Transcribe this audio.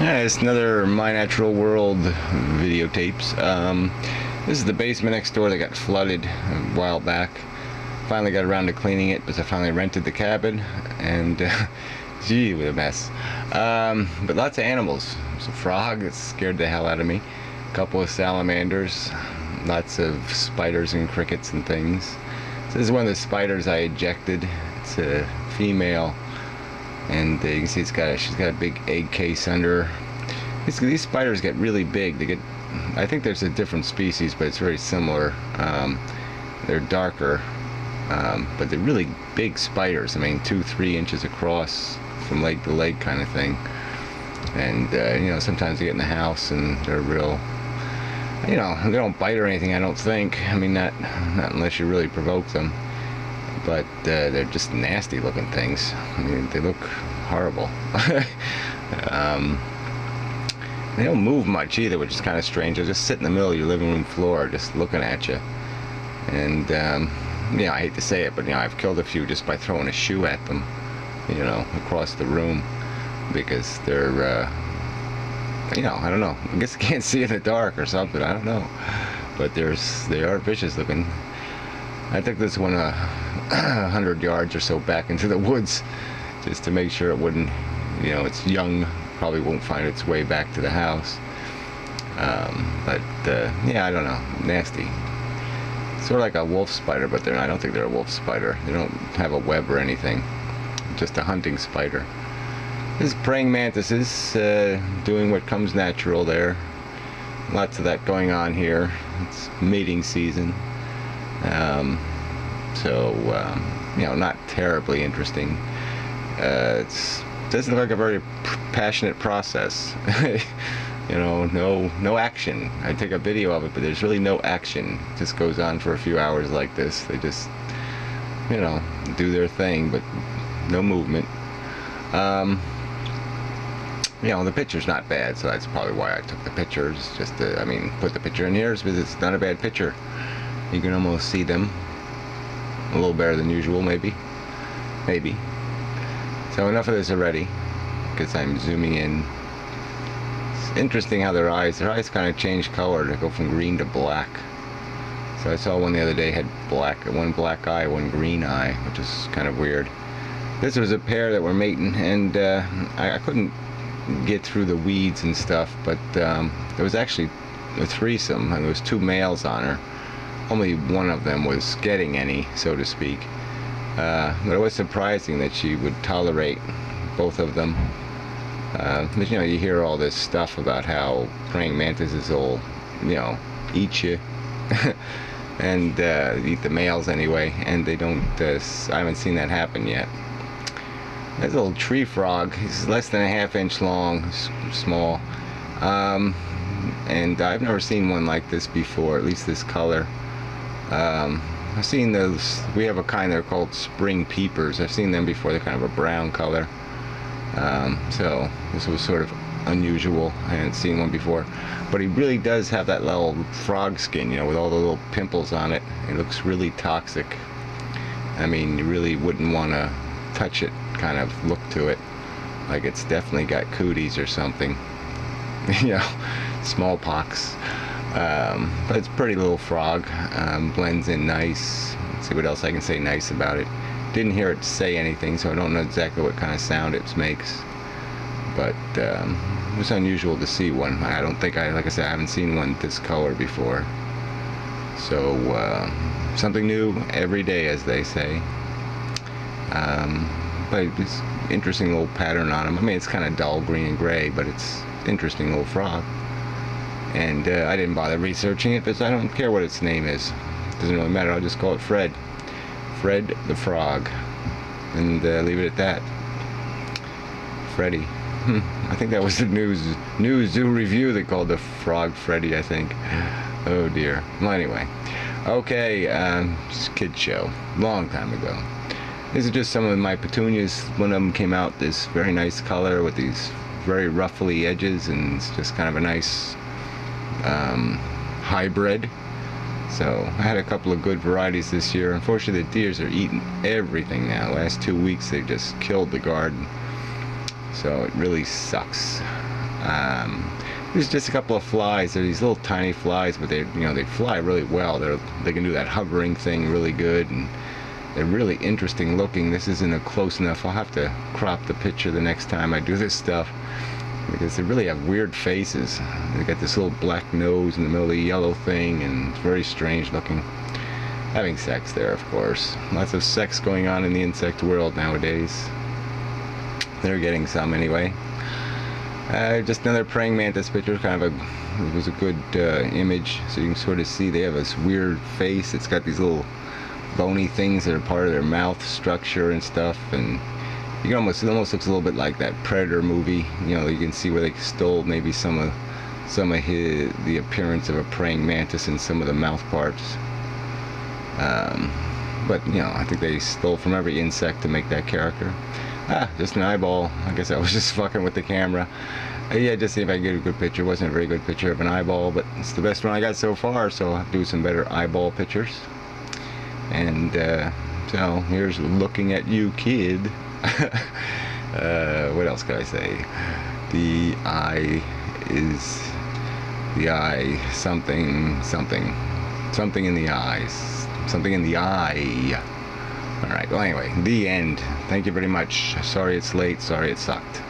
Yeah, it's another My Natural World videotapes. This is the basement next door that got flooded a while back. Finally got around to cleaning it because I finally rented the cabin, and gee, what a mess. But lots of animals. There's a frog that scared the hell out of me. A couple of salamanders. Lots of spiders and crickets and things. So this is one of the spiders I ejected. It's a female. And you can see she's got a big egg case under her. These spiders get really big. I think there's a different species, but it's very similar. They're darker, but they're really big spiders. I mean, 2-3 inches across from leg to leg kind of thing. And you know, sometimes they get in the house and they're real. You know, they don't bite or anything, I don't think. I mean, not unless you really provoke them. But they're just nasty looking things. I mean, they look horrible. They don't move much either, which is kind of strange. They just sit in the middle of your living room floor just looking at you. And you know, I hate to say it, but you know, I've killed a few just by throwing a shoe at them, you know, across the room, because they're you know, I don't know, I guess I can't see in the dark or something, I don't know, but they are vicious looking. I took this one 100 yards or so back into the woods just to make sure it wouldn't, you know, it's young, probably won't find its way back to the house. But yeah, I don't know, nasty. Sort of like a wolf spider, but I don't think they're a wolf spider. They don't have a web or anything, just a hunting spider. This is praying mantises, doing what comes natural there. Lots of that going on here. It's mating season. You know, not terribly interesting. It doesn't look like a very passionate process. You know, no action. I take a video of it, but there's really no action. It just goes on for a few hours like this. They just, you know, do their thing, but no movement. You know, the picture's not bad, so that's probably why I took the pictures. Just to, I mean, put the picture in here because it's not a bad picture. You can almost see them a little better than usual, maybe. So enough of this already, because I'm zooming in. It's interesting how their eyes kind of change color. They go from green to black. So I saw one the other day had one black eye, one green eye, which is kind of weird. This was a pair that were mating, and I couldn't get through the weeds and stuff, but there was actually a threesome, and there was 2 males on her. Only one of them was getting any, so to speak. But it was surprising that she would tolerate both of them. But you know, you hear all this stuff about how praying mantises will, you know, eat you. And eat the males anyway, and they don't, I haven't seen that happen yet. There's a little tree frog. He's less than a ½ inch long, small. And I've never seen one like this before, at least this color. I've seen those, we have a kind that are called spring peepers. I've seen them before. They're kind of a brown color. So this was sort of unusual. I hadn't seen one before. But he really does have that little frog skin, you know, with all the little pimples on it. It looks really toxic. I mean, you really wouldn't want to touch it, kind of look to it. Like it's definitely got cooties or something. You know, smallpox. But it's a pretty little frog. Blends in nice. Let's see what else I can say nice about it. Didn't hear it say anything, so I don't know exactly what kind of sound it makes. But it was unusual to see one. I don't think like I said, I haven't seen one this color before. So something new every day, as they say. But it's interesting little pattern on them. I mean, it's kind of dull green and gray, but it's interesting little frog. And I didn't bother researching it because I don't care what its name is. It doesn't really matter. I'll just call it Fred. Fred the frog, and leave it at that. Freddie. I think that was the new zoo review that called the frog Freddie, I think. Oh dear. Well, anyway. Okay, it's a kid show. Long time ago. These are just some of my petunias. One of them came out this very nice color with these very ruffly edges, and it's just kind of a nice hybrid. So I had a couple of good varieties this year. Unfortunately, the deers are eating everything now. Last 2 weeks they've just killed the garden. So it really sucks. There's just a couple of flies. They're these little tiny flies, but they fly really well. They can do that hovering thing really good, and they're really interesting looking. This isn't a close enough. I'll have to crop the picture the next time I do this stuff, because they really have weird faces. They got this little black nose in the middle of the yellow thing, and it's very strange looking. Having sex there, of course. Lots of sex going on in the insect world nowadays. They're getting some anyway. Just another praying mantis picture. It was a good image, so you can sort of see they have this weird face. It's got these little bony things that are part of their mouth structure and stuff, and it almost looks a little bit like that Predator movie. You know, you can see where they stole maybe some of the appearance of a praying mantis in some of the mouth parts. But you know, I think they stole from every insect to make that character. Just an eyeball. I guess I was just fucking with the camera. Yeah, just see if I can get a good picture. It wasn't a very good picture of an eyeball, but it's the best one I got so far, so I'll have to do some better eyeball pictures. And so here's looking at you, kid. What else can I say? The eye is the eye, something in the eyes, something in the eye. All right, well, anyway, the end. Thank you very much. Sorry it's late, sorry it sucked.